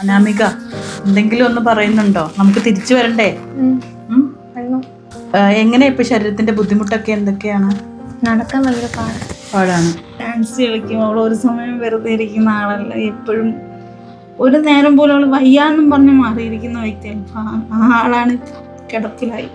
അനാമിക എന്തെങ്കിലും ഒന്ന് പറയുന്നുണ്ടോ? നമുക്ക് തിരിച്ചു വരണ്ടേ? എങ്ങനെയാ ഇപ്പൊ ശരീരത്തിന്റെ ബുദ്ധിമുട്ടൊക്കെ എന്തൊക്കെയാണ്? നടക്കാൻ ഭയങ്കര പാടാണ്. ഡാൻസ് കളിക്കും. അവൾ ഒരു സമയം വെറുതെ ഇരിക്കുന്ന ആളല്ല, എപ്പോഴും ഒരു നേരം പോലും അവൾ വയ്യാന്നും പറഞ്ഞ് മാറിയിരിക്കുന്ന വ്യക്തിയാണ്. ആ ആളാണ് കിടപ്പിലായി,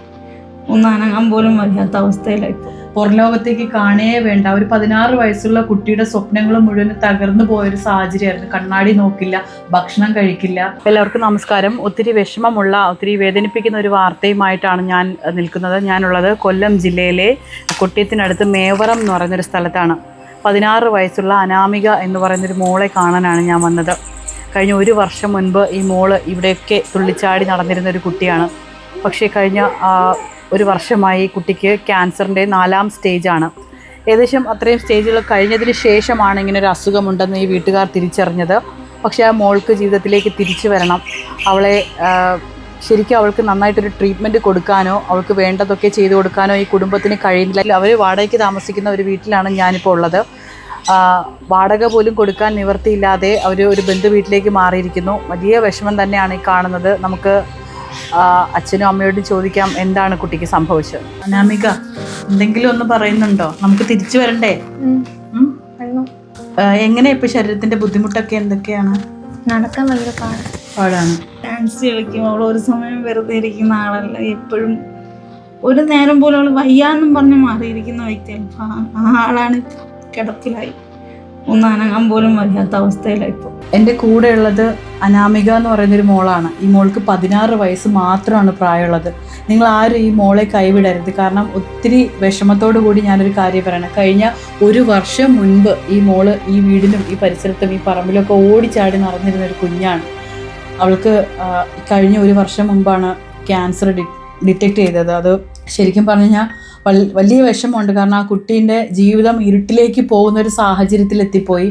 ഒന്നും അനങ്ങാൻ പോലും വയ്യാത്ത അവസ്ഥയിലായി. പുറലോകത്തേക്ക് കാണേ വേണ്ട. ഒരു 16 വയസ്സുള്ള കുട്ടിയുടെ സ്വപ്നങ്ങൾ മുഴുവൻ തകർന്നു പോയൊരു സാഹചര്യമായിരുന്നു. കണ്ണാടി നോക്കില്ല, ഭക്ഷണം കഴിക്കില്ല. എല്ലാവർക്കും നമസ്കാരം. ഒത്തിരി വിഷമമുള്ള, ഒത്തിരി വേദനിപ്പിക്കുന്ന ഒരു വാർത്തയുമായിട്ടാണ് ഞാൻ നിൽക്കുന്നത്. ഞാനുള്ളത് കൊല്ലം ജില്ലയിലെ കൊട്ടിയത്തിനടുത്ത് മേവറം എന്ന് പറയുന്നൊരു സ്ഥലത്താണ്. 16 വയസ്സുള്ള അനാമിക എന്ന് പറയുന്നൊരു മോളെ കാണാനാണ് ഞാൻ വന്നത്. കഴിഞ്ഞ 1 വർഷം മുൻപ് ഈ മോള് ഇവിടെയൊക്കെ തുള്ളിച്ചാടി നടന്നിരുന്നൊരു കുട്ടിയാണ്. പക്ഷേ കഴിഞ്ഞ 1 വർഷമായി കുട്ടിക്ക് ക്യാൻസറിൻ്റെ 4ാം സ്റ്റേജാണ്. ഏകദേശം അത്രയും സ്റ്റേജുകൾ കഴിഞ്ഞതിന് ശേഷമാണ് ഇങ്ങനെ ഒരു അസുഖമുണ്ടെന്ന് ഈ വീട്ടുകാർ തിരിച്ചറിഞ്ഞത്. പക്ഷേ ആ മോൾക്ക് ജീവിതത്തിലേക്ക് തിരിച്ചു വരണം. അവളെ ശരിക്കും അവൾക്ക് നന്നായിട്ടൊരു ട്രീറ്റ്മെൻറ്റ് കൊടുക്കാനോ അവൾക്ക് വേണ്ടതൊക്കെ ചെയ്തു കൊടുക്കാനോ ഈ കുടുംബത്തിന് കഴിയുന്നില്ല. അവർ വാടകയ്ക്ക് താമസിക്കുന്ന ഒരു വീട്ടിലാണ് ഞാനിപ്പോൾ ഉള്ളത്. വാടക പോലും കൊടുക്കാൻ നിവൃത്തിയില്ലാതെ അവർ ഒരു ബന്ധു വീട്ടിലേക്ക് മാറിയിരിക്കുന്നു. വലിയ വിഷമം തന്നെയാണ് ഈ കാണുന്നത്. നമുക്ക് അച്ഛനും അമ്മയോടും ചോദിക്കാം എന്താണ് കുട്ടിക്ക് സംഭവിച്ചത്. അനാമിക എന്തെങ്കിലും ഒന്ന് പറയുന്നുണ്ടോ? നമുക്ക് തിരിച്ചു വരണ്ടേ? എങ്ങനെയാ ഇപ്പൊ ശരീരത്തിന്റെ ബുദ്ധിമുട്ടൊക്കെ എന്തൊക്കെയാണ്? നടക്കാൻ ഭയങ്കര പാടാണ്. ഡാൻസ് കളിക്കും. അവൾ ഒരു സമയം വെറുതെ ഇരിക്കുന്ന ആളല്ല, എപ്പോഴും ഒരു നേരം പോലും അവൾ വയ്യാന്നും പറഞ്ഞ് മാറിയിരിക്കുന്ന വ്യക്തിയാണ്. ആ ആളാണ് കിടപ്പിലായി, ഒന്നും അനങ്ങാൻ പോലും വയ്യാത്ത അവസ്ഥയിലായിപ്പോൾ. എൻ്റെ കൂടെ ഉള്ളത് അനാമിക എന്ന് പറയുന്നൊരു മോളാണ്. ഈ മോൾക്ക് 16 വയസ്സ് മാത്രമാണ് പ്രായമുള്ളത്. നിങ്ങൾ ആരും ഈ മോളെ കൈവിടരുത്. കാരണം ഒത്തിരി വിഷമത്തോടു കൂടി ഞാനൊരു കാര്യം പറയണം. കഴിഞ്ഞ 1 വർഷം മുൻപ് ഈ മോള് ഈ വീടിനും ഈ പരിസരത്തും ഈ പറമ്പിലൊക്കെ ഓടിച്ചാടി നടന്നിരുന്നൊരു കുഞ്ഞാണ്. അവൾക്ക് കഴിഞ്ഞ 1 വർഷം മുമ്പാണ് ക്യാൻസർ ഡിറ്റക്റ്റ് ചെയ്തത്. അത് ശരിക്കും പറഞ്ഞു കഴിഞ്ഞാൽ വലിയ വിഷമമുണ്ട്. കാരണം ആ കുട്ടീൻ്റെ ജീവിതം ഇരുട്ടിലേക്ക് പോകുന്നൊരു സാഹചര്യത്തിലെത്തിപ്പോയി.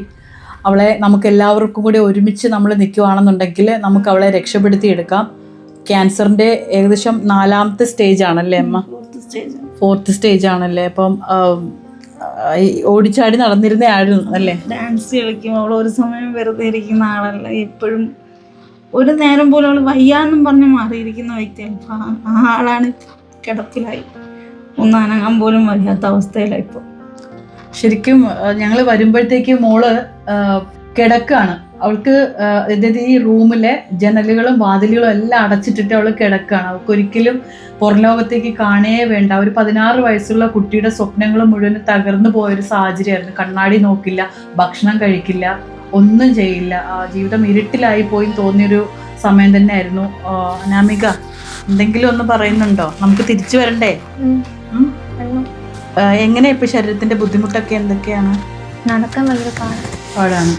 അവളെ നമുക്ക് എല്ലാവർക്കും കൂടി ഒരുമിച്ച് നമ്മൾ നിൽക്കുകയാണെന്നുണ്ടെങ്കിൽ നമുക്ക് അവളെ രക്ഷപ്പെടുത്തിയെടുക്കാം. ക്യാൻസറിൻ്റെ ഏകദേശം 4ാമത്തെ സ്റ്റേജാണല്ലേ അമ്മ? 4th സ്റ്റേജാണല്ലേ? അപ്പം ഓടിച്ചാടി നടന്നിരുന്ന ആയിരുന്നു അല്ലേ? ഡാൻസ് കളിക്കും. അവൾ ഒരു സമയം വെറുതെ ഇരിക്കുന്ന ആളല്ല, എപ്പോഴും ഒരു നേരം പോലും അവൾ വയ്യാന്നും പറഞ്ഞ് മാറിയിരിക്കുന്ന വ്യക്തിയാണ്. ആ ആളാണ് കിടപ്പിലായി, ഒന്നും അനങ്ങാൻ പോലും വയ്യാത്ത അവസ്ഥയിലായിപ്പോൾ. ശരിക്കും ഞങ്ങൾ വരുമ്പോഴത്തേക്ക് മോള് കിടക്കുകയാണ്. അവൾക്ക് അതായത് ഈ റൂമിലെ ജനലുകളും വാതിലുകളും എല്ലാം അടച്ചിട്ടിട്ട് അവൾ കിടക്കുകയാണ്. അവൾക്ക് ഒരിക്കലും പുറലോകത്തേക്ക് കാണേ വേണ്ട. ഒരു 16 വയസ്സുള്ള കുട്ടിയുടെ സ്വപ്നങ്ങൾ മുഴുവൻ തകർന്നു പോയൊരു സാഹചര്യമായിരുന്നു. കണ്ണാടി നോക്കില്ല, ഭക്ഷണം കഴിക്കില്ല, ഒന്നും ചെയ്യില്ല. ജീവിതം ഇരുട്ടിലായി പോയി തോന്നിയൊരു സമയം തന്നെയായിരുന്നു. അനാമിക എന്തെങ്കിലും ഒന്ന് പറയുന്നുണ്ടോ? നമുക്ക് തിരിച്ചു വരണ്ടേ? എങ്ങനെയാ ഇപ്പൊ ശരീരത്തിന്റെ ബുദ്ധിമുട്ടൊക്കെ എന്തൊക്കെയാണ്? നടക്കാൻ ഭയങ്കര പാടാണ്.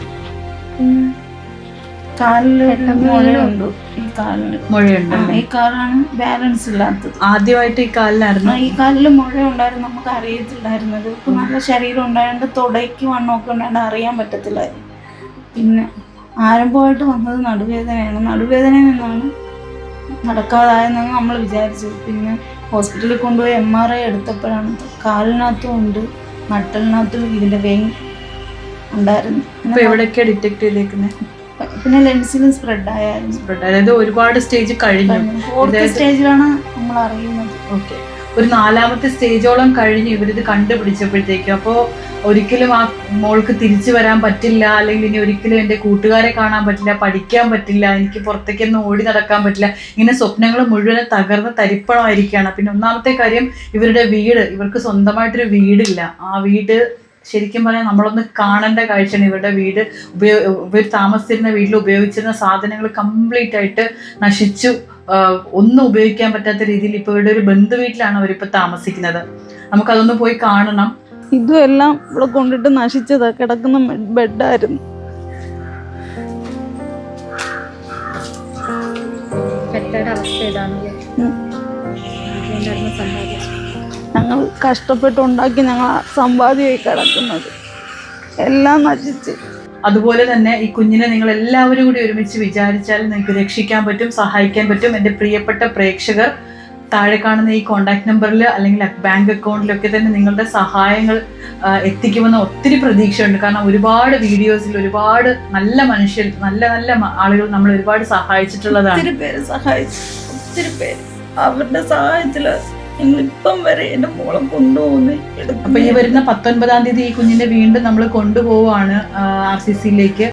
കാലില് മുഴയുണ്ട്. ഈ കാലിന് മുഴയുണ്ട്. ഈ കാലാണ് ബാലൻസ് ഇല്ലാത്തത്. ആദ്യമായിട്ട് ഈ കാലിലായിരുന്നു. ഈ കാലില് മുഴ ഉണ്ടായിരുന്നു, നമുക്ക് അറിയത്തില്ലായിരുന്നത്. ഇപ്പൊ നല്ല ശരീരം ഉണ്ടായതുകൊണ്ട് തുടയ്ക്ക് വണ്ണമൊക്കെ ഉണ്ടായത് അറിയാൻ പറ്റത്തില്ലായിരുന്നു. പിന്നെ ആരംഭമായിട്ട് വന്നത് നടുവേദനയാണ്. നടുവേദനയിൽ നിന്നാണ് നടക്കാതായെന്നാണ് നമ്മൾ വിചാരിച്ചത്. പിന്നെ ഹോസ്പിറ്റലിൽ കൊണ്ടുപോയി MRI എടുത്തപ്പോഴാണ് കാലിനകത്തും ഉണ്ട്, നട്ടലിനകത്തും ഇതിൻ്റെ വെയിൻ ഉണ്ടായിരുന്നു. എവിടെയൊക്കെയാ ഡിറ്റക്ട് ചെയ്തേക്കുന്നത്? പിന്നെ ലെൻസിലും സ്പ്രെഡ് ആയായിരുന്നു. അതായത് ഒരുപാട് സ്റ്റേജ് കഴിഞ്ഞു. 4th സ്റ്റേജിലാണ് നമ്മൾ അറിയുന്നത്. ഓക്കെ, ഒരു 4ാമത്തെ സ്റ്റേജോളം കഴിഞ്ഞ് ഇവരിത് കണ്ടുപിടിച്ചപ്പോഴത്തേക്കും അപ്പോൾ ഒരിക്കലും ആ മോൾക്ക് തിരിച്ചു വരാൻ പറ്റില്ല, അല്ലെങ്കിൽ ഇനി ഒരിക്കലും എൻ്റെ കൂട്ടുകാരെ കാണാൻ പറ്റില്ല, പഠിക്കാൻ പറ്റില്ല, എനിക്ക് പുറത്തേക്കൊന്നും ഓടി നടക്കാൻ പറ്റില്ല, ഇങ്ങനെ സ്വപ്നങ്ങൾ മുഴുവൻ തകർന്ന് തരിപ്പണമായിരിക്കുകയാണ്. പിന്നെ ഒന്നാമത്തെ കാര്യം, ഇവരുടെ വീട്, ഇവർക്ക് സ്വന്തമായിട്ടൊരു വീടില്ല. ആ വീട് ശരിക്കും പറഞ്ഞാൽ നമ്മളൊന്ന് കാണേണ്ട കാഴ്ചയാണ്. ഇവരുടെ വീട് ഇവർ താമസിച്ചിരുന്ന വീട്ടിൽ ഉപയോഗിച്ചിരുന്ന സാധനങ്ങൾ കംപ്ലീറ്റ് ആയിട്ട് നശിച്ചു. ഒന്നും ഉപയോഗിക്കാൻ പറ്റാത്ത രീതിയിൽ ഇപ്പോൾ ഇവിടെ ഒരു ബന്ധു വീട്ടിലാണ് അവരിപ്പോൾ താമസിക്കുന്നത്. നമുക്കതൊന്ന് പോയി കാണണം. ഇതും എല്ലാം ഇവിടെ കൊണ്ടിട്ട് നശിച്ചതാ. കിടക്കുന്ന ബെഡായിരുന്നു. ഞങ്ങൾ കഷ്ടപ്പെട്ടുണ്ടാക്കി ഞങ്ങൾ സമ്പാദ്യമായി കിടക്കുന്നത് എല്ലാം നശിച്ച്. അതുപോലെ തന്നെ ഈ കുഞ്ഞിനെ നിങ്ങൾ എല്ലാവരും കൂടി ഒരുമിച്ച് വിചാരിച്ചാൽ നിങ്ങൾക്ക് രക്ഷിക്കാൻ പറ്റും, സഹായിക്കാൻ പറ്റും. എൻ്റെ പ്രിയപ്പെട്ട പ്രേക്ഷകർ താഴെ കാണുന്ന ഈ കോൺടാക്ട് നമ്പറിൽ അല്ലെങ്കിൽ ബാങ്ക് അക്കൗണ്ടിലൊക്കെ തന്നെ നിങ്ങളുടെ സഹായങ്ങൾ എത്തിക്കുമെന്ന് ഒത്തിരി പ്രതീക്ഷയുണ്ട്. കാരണം ഒരുപാട് വീഡിയോസിൽ ഒരുപാട് നല്ല മനുഷ്യർ, നല്ല നല്ല ആളുകൾ നമ്മൾ ഒരുപാട് സഹായിച്ചിട്ടുള്ളതാണ്. ഒത്തിരി പേര് സഹായിച്ചു, ഒത്തിരി പേര്. അവരുടെ സഹായത്തില് ഇപ്പം വരെ എന്റെ മോളെ കൊണ്ടുപോകുന്നേ. അപ്പൊ ഈ വരുന്ന 19-ാം തീയതി ഈ കുഞ്ഞിനെ വീണ്ടും നമ്മൾ കൊണ്ടുപോവാണ് RCCയിലേക്ക്.